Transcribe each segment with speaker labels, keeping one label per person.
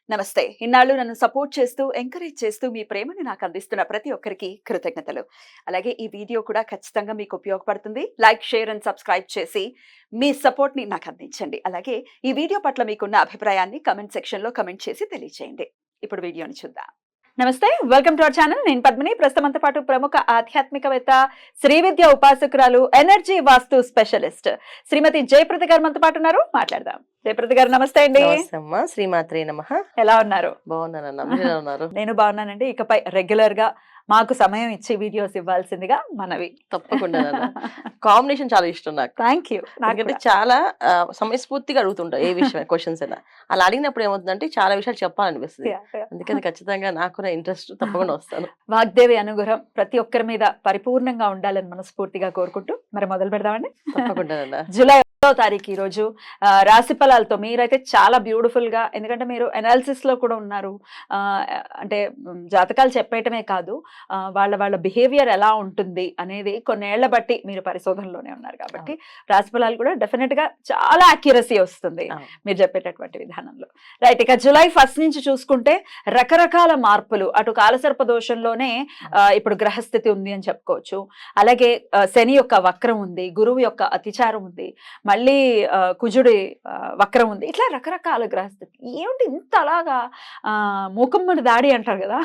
Speaker 1: నమస్తే. ఇన్నాళ్ళు నన్ను సపోర్ట్ చేస్తూ, ఎంకరేజ్ చేస్తూ మీ ప్రేమని నాకు అందిస్తున్న ప్రతి ఒక్కరికి కృతజ్ఞతలు. అలాగే ఈ వీడియో కూడా ఖచ్చితంగా మీకు ఉపయోగపడుతుంది. లైక్, షేర్ అండ్ సబ్స్క్రైబ్ చేసి మీ సపోర్ట్‌ని నాకు అందించండి. అలాగే ఈ వీడియో పట్ల మీకున్న అభిప్రాయాన్ని కామెంట్ సెక్షన్‌లో కామెంట్ చేసి తెలియజేయండి. ఇప్పుడు వీడియోని చూద్దాం. నమస్తే, వెల్కమ్ టు అవర్ ఛానల్. నేను పద్మిని. ప్రస్తుతంతో పాటు ప్రముఖ ఆధ్యాత్మికవేత్త, శ్రీ విద్య ఉపాసకురాలు, ఎనర్జీ వాస్తు స్పెషలిస్ట్ శ్రీమతి జయప్రద గారు మనతో పాటు ఉన్నారు. మాట్లాడదాం. జయప్రద గారు నమస్తే అండి.
Speaker 2: శ్రీమాత్రే నమః.
Speaker 1: ఎలా ఉన్నారు?
Speaker 2: బాగున్నాను.
Speaker 1: నేను బాగున్నానండి. ఇకపై రెగ్యులర్ గా మాకు సమయం ఇచ్చి వీడియోస్ ఇవ్వాల్సిందిగా మనవి.
Speaker 2: తప్పకుండా కాంబినేషన్ చాలా ఇష్టం నాకు.
Speaker 1: Thank you.
Speaker 2: నాకంటే చాలా సమయస్ఫూర్తిగా అడుగుతుంటా ఏ విషయం క్వశ్చన్స్ అయినా. అలా అడిగినప్పుడు ఏమవుతుందంటే చాలా విషయాలు చెప్పాలనిపిస్తుంది. అందుకని ఖచ్చితంగా నాకు ఇంట్రెస్ట్ తప్పకుండా వస్తాను.
Speaker 1: వాగ్దేవి అనుగ్రహం ప్రతి ఒక్కరి మీద పరిపూర్ణంగా ఉండాలని మనస్ఫూర్తిగా కోరుకుంటూ మరి మొదలు పెడదామండి.
Speaker 2: తప్పకుండా.
Speaker 1: జూలై 1వ తారీఖు ఈ రోజు రాశి ఫలాలతో మీరైతే చాలా బ్యూటిఫుల్ గా, ఎందుకంటే మీరు అనాలిసిస్ లో కూడా ఉన్నారు. అంటే జాతకాలు చెప్పేయటమే కాదు, వాళ్ళ బిహేవియర్ ఎలా ఉంటుంది అనేది కొన్నేళ్ల బట్టి మీరు పరిశోధనలోనే ఉన్నారు కాబట్టి రాశి ఫలాలు కూడా డెఫినెట్ గా చాలా అక్యురసీ వస్తుంది మీరు చెప్పేటటువంటి విధానంలో. రైట్, ఇక జూలై 1 నుంచి చూసుకుంటే రకరకాల మార్పులు. అటు కాలసర్ప దోషంలోనే ఇప్పుడు గ్రహస్థితి ఉంది అని చెప్పుకోవచ్చు. అలాగే శని యొక్క వక్రం ఉంది, గురువు యొక్క అతిచారం ఉంది, మళ్ళీ కుజుడి వక్రం ఉంది. ఇట్లా రకరకాల గ్రహస్థితి. ఏమిటి ఇంత అలాగా మూకమ్మడి దాడి అంటారు కదా,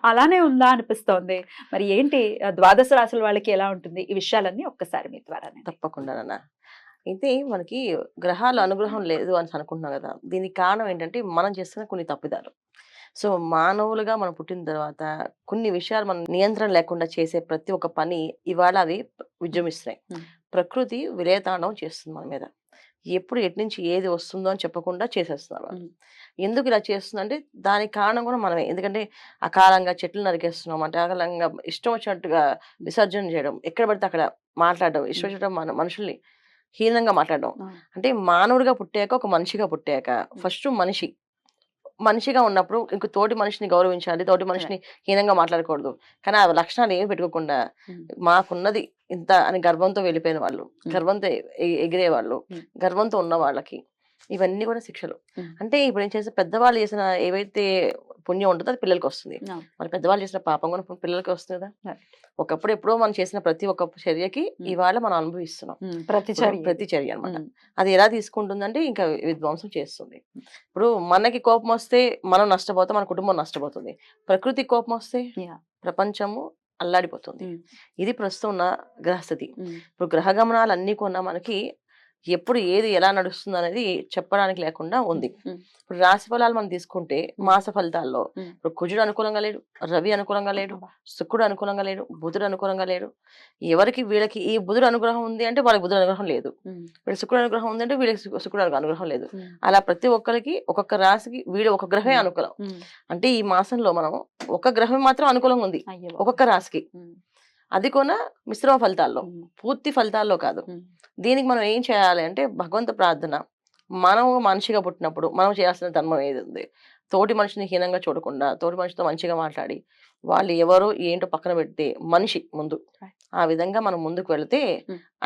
Speaker 1: అలానే ఉందా అనిపిస్తోంది. మరి ఏంటి ద్వాదశ రాశుల వాళ్ళకి ఎలా ఉంటుంది? ఈ విషయాలన్నీ ఒక్కసారి మీ ద్వారా.
Speaker 2: తప్పకుండా. అయితే మనకి గ్రహాల అనుగ్రహం లేదు అని అనుకుంటున్నాం కదా. దీనికి కారణం ఏంటంటే మనం చేస్తున్న కొన్ని తప్పిదాలు. సో మానవులుగా మనం పుట్టిన తర్వాత కొన్ని విషయాలు మనం నియంత్రణ లేకుండా చేసే ప్రతి ఒక్క పని ఇవాళ అవి విజృంభిస్తున్నాయి. ప్రకృతి విలయతాండవం చేస్తుంది మన మీద. ఎప్పుడు ఎటు నుంచి ఏది వస్తుందో అని చెప్పకుండా చేసేస్తున్నారు వాళ్ళు. ఎందుకు ఇలా చేస్తుందంటే దానికి కారణం కూడా మనమే. ఎందుకంటే అకాలంగా చెట్లు నరికేస్తున్నాం, అంటే అకాలంగా ఇష్టం వచ్చినట్టుగా విసర్జన చేయడం, ఎక్కడ పడితే అక్కడ మాట్లాడడం, ఇష్టం వచ్చినట్టు మన మనుషుల్ని హీనంగా మాట్లాడడం. అంటే మానవుడిగా పుట్టాక, ఒక మనిషిగా పుట్టాక ఫస్ట్ మనిషిగా ఉన్నప్పుడు ఇంక తోటి మనిషిని గౌరవించాలి, తోటి మనిషిని హీనంగా మాట్లాడకూడదు. కానీ ఆ లక్షణాలు ఏమి పెట్టుకోకుండా మాకున్నది ఇంత అని గర్వంతో వెళ్ళిపోయిన వాళ్ళు, గర్వంతో ఎగిరే వాళ్ళు, గర్వంతో ఉన్న వాళ్ళకి ఇవన్నీ కూడా శిక్షలు. అంటే ఇప్పుడు ఏం చేస్తే పెద్దవాళ్ళు చేసిన ఏవైతే పుణ్యం ఉంటుందో అది పిల్లలకి వస్తుంది. మరి పెద్దవాళ్ళు చేసిన పాపం కూడా పిల్లలకి వస్తుంది కదా. ఒకప్పుడు ఎప్పుడో మనం చేసిన ప్రతి ఒక్క చర్యకి ఇవాళ మనం అనుభవిస్తున్నాం. ప్రతి చర్య అనమాట. అది ఎలా తీసుకుంటుందంటే ఇంకా విధ్వంసం చేస్తుంది. ఇప్పుడు మనకి కోపం వస్తే మనం నష్టపోతాం, మన కుటుంబం నష్టపోతుంది. ప్రకృతి కోపం వస్తే ప్రపంచము అల్లాడిపోతుంది. ఇది ప్రస్తుతం ఉన్న గ్రహస్థితి. ఇప్పుడు గ్రహ గమనాలు అన్ని కొన్నా మనకి ఎప్పుడు ఏది ఎలా నడుస్తుంది అనేది చెప్పడానికి లేకుండా ఉంది. ఇప్పుడు రాశి ఫలాలు మనం తీసుకుంటే మాస ఫలితాల్లో ఇప్పుడు కుజుడు అనుకూలంగా లేడు, రవి అనుకూలంగా లేడు, శుక్రుడు అనుకూలంగా లేడు, బుధుడు అనుకూలంగా లేడు. ఎవరికి వీళ్ళకి ఈ బుధుడు అనుగ్రహం ఉంది అంటే వాళ్ళకి బుధుడు అనుగ్రహం లేదు, వీళ్ళకి శుక్రుడు అనుగ్రహం ఉంది అంటే వీళ్ళకి శుక్రుడు అనుగ్రహం లేదు. అలా ప్రతి ఒక్కరికి ఒక్కొక్క రాశికి వీడు ఒక గ్రహమే అనుకూలం. అంటే ఈ మాసంలో మనం ఒక గ్రహం మాత్రం అనుకూలంగా ఉంది ఒక్కొక్క రాశికి. అది కూడా మిశ్రమ ఫలితాల్లో, పూర్తి ఫలితాల్లో కాదు. దీనికి మనం ఏం చేయాలి అంటే భగవంత ప్రార్థన. మనం మనిషిగా పుట్టినప్పుడు మనం చేయాల్సిన ధర్మం ఏది ఉంది, తోటి మనిషిని హీనంగా చూడకుండా తోటి మనిషితో మంచిగా మాట్లాడి వాళ్ళు ఎవరో ఏంటో పక్కన పెడితే మనిషి ముందు ఆ విధంగా మనం ముందుకు వెళితే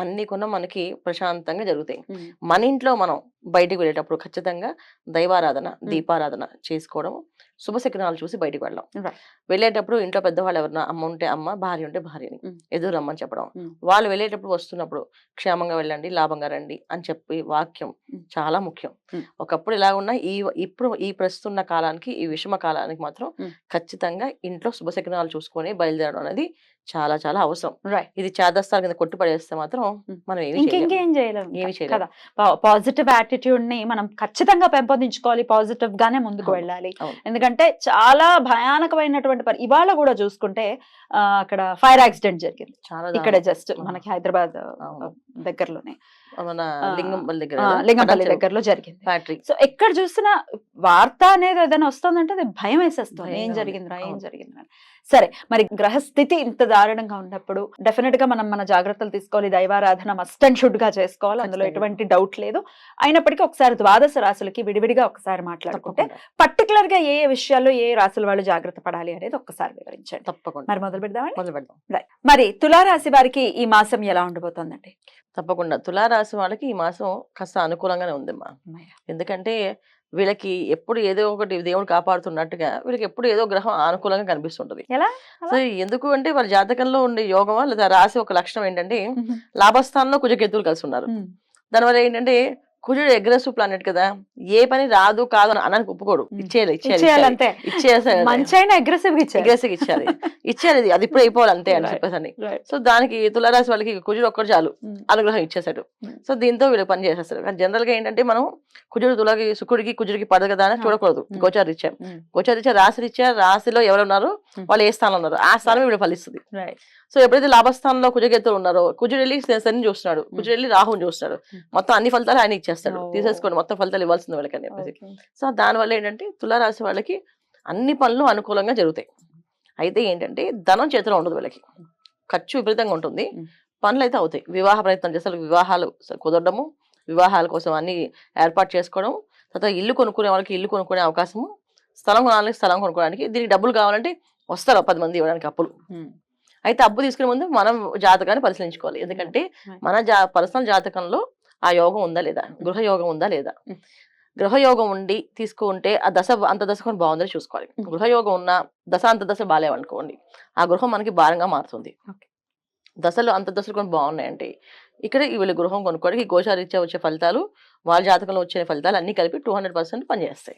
Speaker 2: అన్ని కూడా మనకి ప్రశాంతంగా జరుగుతాయి. మన ఇంట్లో మనం బయటికి వెళ్ళేటప్పుడు ఖచ్చితంగా దైవారాధన, దీపారాధన చేసుకోవడం, శుభశకునాలు చూసి బయటికి వెళ్ళడం. వెళ్ళేటప్పుడు ఇంట్లో పెద్దవాళ్ళు ఎవరన్నా అమ్మ ఉంటే అమ్మ, భార్య ఉంటే భార్యని ఎదురు రమ్మని చెప్పడం. వాళ్ళు వెళ్ళేటప్పుడు వస్తున్నప్పుడు క్షేమంగా వెళ్ళండి, లాభంగా రండి అని చెప్పి వాక్యం చాలా ముఖ్యం. ఒకప్పుడు ఇలా ఉన్న ఇప్పుడు ఈ ప్రస్తున్న కాలానికి, ఈ విషమ కాలానికి మాత్రం ఖచ్చితంగా ఇంట్లో శుభశకునాలు చూసుకొని బయలుదేరడం అనేది చాలా చాలా అవసరం. ఇది చేదస్తాల కింద కొట్టి పడేస్తే మాత్రం మనం
Speaker 1: ఇంకేం చేయలేము. పాజిటివ్ యాటిట్యూడ్ ని మనం ఖచ్చితంగా పెంపొందించుకోవాలి, పాజిటివ్ గానే ముందుకు వెళ్ళాలి. ఎందుకంటే చాలా భయానకమైనటువంటి ఇవాళ కూడా చూసుకుంటే అక్కడ ఫైర్ యాక్సిడెంట్ జరిగింది ఇక్కడ జస్ట్ మనకి హైదరాబాద్ దగ్గరలోనే, లింగంపల్లి దగ్గరలో జరిగింది. సో ఎక్కడ చూసినా వార్త అనేది ఏదైనా వస్తుందంటే అది భయం వేసేస్తుంది, ఏం జరిగిందిరా. సరే, మరి గ్రహస్థితి ఇంత దారుణంగా ఉన్నప్పుడు డెఫినెట్ గా మనం మన జాగ్రత్తలు తీసుకోవాలి. దైవారాధన మస్ట్ అండ్ షుడ్ గా చేసుకోవాలి, అందులో ఎటువంటి డౌట్ లేదు. అయినప్పటికీ ఒకసారి ద్వాదశ రాశులకి విడివిడిగా ఒకసారి మాట్లాడుకుంటే పర్టికులర్ గా ఏ విషయాల్లో ఏ రాశుల వాళ్ళు జాగ్రత్త పడాలి అనేది ఒక్కసారి వివరించండి.
Speaker 2: తప్పకుండా.
Speaker 1: మరి మొదలు పెడదాం. మరి తులారాశి వారికి ఈ మాసం ఎలా ఉండబోతోందండి?
Speaker 2: తప్పకుండా తులారాశి వాళ్ళకి ఈ మాసం కాస్త అనుకూలంగానే ఉందమ్మా. ఎందుకంటే వీళ్ళకి ఎప్పుడు ఏదో ఒకటి దేవుడు కాపాడుతున్నట్టుగా వీళ్ళకి ఎప్పుడు ఏదో గ్రహం అనుకూలంగా కనిపిస్తుంటది.
Speaker 1: ఎలా
Speaker 2: సో
Speaker 1: అలా
Speaker 2: ఎందుకు అంటే వాళ్ళ జాతకంలో ఉండే యోగమా లేదా రాశి ఒక లక్షణం ఏంటంటే లాభస్థానంలో కుజకేతువులు కలిసి ఉన్నారు. దానివల్ల ఏంటంటే కుజుడు అగ్రెసివ్ ప్లానెట్ కదా, ఏ పని రాదు కాదు అని అనడానికి ఒప్పుకోడు. ఇచ్చేయాలి ఇచ్చేయాలి
Speaker 1: ఇచ్చేయాలంతే
Speaker 2: ఇచ్చేయాలి
Speaker 1: మంచైనా అగ్రెసివ్ గా ఇచ్చారు
Speaker 2: అగ్రెసివ్ ఇచ్చేయాలి ఇచ్చేయాలి అది ఇప్పుడు అయిపోవాలి అంతే అని
Speaker 1: Right.
Speaker 2: చెప్పేసి.
Speaker 1: Right.
Speaker 2: సో దానికి తులారాశి వాళ్ళకి కుజుడు ఒక్కడు చాలు
Speaker 1: Mm.
Speaker 2: అనుగ్రహం ఇచ్చేసాడు.
Speaker 1: Mm.
Speaker 2: సో దీంతో వీళ్ళు పని చేసేస్తారు. కానీ జనరల్ గా ఏంటంటే మనం కుజుడు తులకి శుక్రుడికి కుజుడికి పడదు కదా అని చూడకూడదు.
Speaker 1: Mm.
Speaker 2: గోచారీత్యా
Speaker 1: Mm.
Speaker 2: గోచారీత్యా రాశిలో ఎవరు ఉన్నారు వాళ్ళు ఏ స్థానంలో ఉన్నారు ఆ స్థానం వీళ్ళు ఫలిస్తుంది.
Speaker 1: Right.
Speaker 2: సో ఎప్పుడైతే లాభస్థానంలో కుజకేతులు ఉన్నారో కుజుడు వెళ్ళి శని చూస్తున్నాడు, కుజుడు వెళ్ళి రాహుని చూస్తున్నాడు, మొత్తం అన్ని ఫలితాలు ఆయన ఇచ్చేస్తాడు.
Speaker 1: Oh.
Speaker 2: తీసేసుకోండి మొత్తం ఫలితాలు ఇవ్వాల్సింది వాళ్ళకి అని చెప్పేసి.
Speaker 1: Okay.
Speaker 2: సో దానివల్ల ఏంటంటే తులారాశి వాళ్ళకి అన్ని పనులు అనుకూలంగా జరుగుతాయి. అయితే ఏంటంటే ధనం చేతిలో ఉండదు వీళ్ళకి, ఖర్చు విపరీతంగా ఉంటుంది, పనులు అయితే అవుతాయి. వివాహ ప్రయత్నం చేస్తారు, వివాహాలు కుదరడము, వివాహాల కోసం అన్ని ఏర్పాటు చేసుకోవడం, తర్వాత ఇల్లు కొనుక్కునే వాళ్ళకి ఇల్లు కొనుక్కునే అవకాశము, స్థలం కొనాలని స్థలం కొనుక్కోవడానికి, దీనికి డబ్బులు కావాలంటే వస్తారు 10 మంది ఇవ్వడానికి అప్పులు. అయితే అప్పు తీసుకునే ముందు మనం జాతకాన్ని పరిశీలించుకోవాలి. ఎందుకంటే మన పర్సనల్ జాతకంలో ఆ యోగం ఉందా లేదా, గృహ యోగం ఉందా లేదా. గృహయోగం ఉండి తీసుకుంటే ఆ దశ అంత దశ కొన్ని బాగుందని చూసుకోవాలి. గృహయోగం ఉన్న దశ అంత దశ బాగాలేవనుకోండి ఆ గృహం మనకి భారంగా మారుతుంది. దశలు అంత దశలు కొన్ని బాగున్నాయంటే ఇక్కడ వీళ్ళ గృహం కొనుక్కోవడానికి గోచారీత్యా వచ్చే ఫలితాలు వాళ్ళ జాతకంలో వచ్చే ఫలితాలు అన్ని కలిపి 200% పనిచేస్తాయి.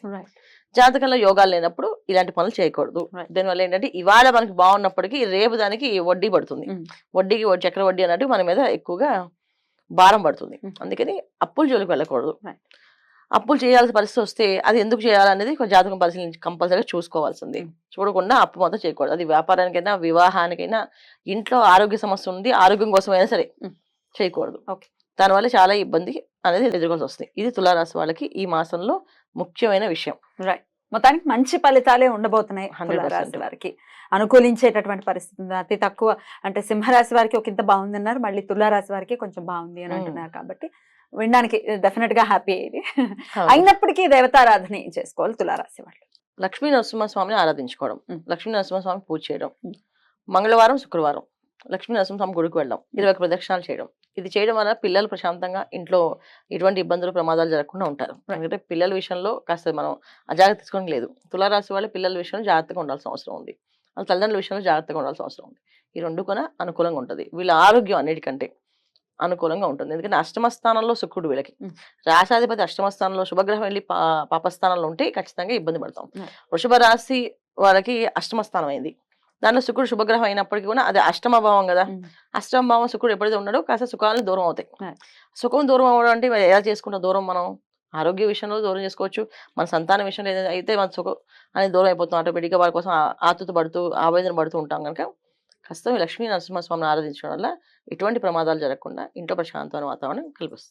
Speaker 2: జాతకంలో యోగాలు లేనప్పుడు ఇలాంటి పనులు చేయకూడదు. దీనివల్ల ఏంటంటే ఇవాళ మనకి బాగున్నప్పటికీ రేపు దానికి వడ్డీ పడుతుంది, వడ్డీకి చక్ర వడ్డీ అన్నట్టు మన మీద ఎక్కువగా భారం పడుతుంది. అందుకని అప్పుల జోలికి వెళ్ళకూడదు. అప్పులు చేయాల్సిన పరిస్థితి వస్తే అది ఎందుకు చేయాలనేది జాతకం పరిశీలించి కంపల్సరీగా చూసుకోవాల్సింది. చూడకుండా అప్పు మాత్రం చేయకూడదు. అది వ్యాపారానికైనా వివాహానికైనా ఇంట్లో ఆరోగ్య సమస్య ఉంది ఆరోగ్యం కోసమైనా సరే చేయకూడదు. దానివల్ల చాలా ఇబ్బంది అనేది ఎదుర్కోవాల్సి వస్తుంది. ఇది తులారాశి వాళ్ళకి ఈ మాసంలో ముఖ్యమైన విషయం.
Speaker 1: రైట్. మొత్తానికి మంచి ఫలితాలే ఉండబోతున్నాయి
Speaker 2: 100%.
Speaker 1: వారికి, అనుకూలించేటటువంటి పరిస్థితి ఉంది. అతి తక్కువ అంటే సింహరాశి వారికి ఒక ఇంత బాగుంది అన్నారు, మళ్ళీ తులారాశి వారికి కొంచెం బాగుంది అని అంటున్నారు. కాబట్టి వినడానికి డెఫినెట్ గా హ్యాపీ ఇది. అయినప్పటికీ దేవతారాధన ఏం చేసుకోవాలి తులారాశి వాళ్ళు?
Speaker 2: లక్ష్మీ నరసింహస్వామిని ఆరాధించుకోవడం, లక్ష్మీ నరసింహస్వామి పూజ చేయడం, మంగళవారం శుక్రవారం లక్ష్మీ నరసింహస్వామి గుడికి వెళ్ళడం, 21 ప్రదక్షిణాలు చేయడం. ఇది చేయడం వల్ల పిల్లలు ప్రశాంతంగా ఇంట్లో ఎటువంటి ఇబ్బందులు ప్రమాదాలు జరగకుండా ఉంటారు. ఎందుకంటే పిల్లల విషయంలో కాస్త మనం అజాగ్రత్త తీసుకోవడం లేదు. తులారాశి వాళ్ళు పిల్లల విషయంలో జాగ్రత్తగా ఉండాల్సిన అవసరం ఉంది, వాళ్ళ తల్లిదండ్రుల విషయంలో జాగ్రత్తగా ఉండాల్సిన అవసరం ఉంది. ఈ రెండు కూడా అనుకూలంగా ఉంటుంది. వీళ్ళ ఆరోగ్యం అన్నిటికంటే అనుకూలంగా ఉంటుంది. ఎందుకంటే అష్టమ స్థానంలో శుక్రుడు వీళ్ళకి, రాశాధిపతి అష్టమ స్థానంలో శుభగ్రహం వెళ్ళి పాపస్థానంలో ఉంటే ఖచ్చితంగా ఇబ్బంది పడతాం. వృషభ రాశి వాళ్ళకి అష్టమ స్థానం అయింది, దాంట్లో శుక్రుడు శుభగ్రహం అయినప్పటికీ కూడా అది అష్టమ భావం కదా. అష్టమ భావం శుక్రుడు ఎప్పుడైతే ఉన్నాడో కాస్త సుఖాలను దూరం అవుతాయి. సుఖం దూరం అవ్వడం అంటే ఎలా చేసుకుంటాం దూరం? మనం ఆరోగ్య విషయంలో దూరం చేసుకోవచ్చు, మన సంతాన విషయంలో ఏదైతే అయితే మన సుఖం అనేది దూరం అయిపోతాం. ఆటోమేటిక్గా వాళ్ళ కోసం ఆతృత పడుతూ ఆవేదన పడుతూ ఉంటాం కనుక ఖచ్చితంగా లక్ష్మీ నరసింహస్వామిని ఆరాధించడం వల్ల ఎటువంటి ప్రమాదాలు జరగకుండా ఇంట్లో ప్రశాంతమైన వాతావరణం కల్పిస్తుంది.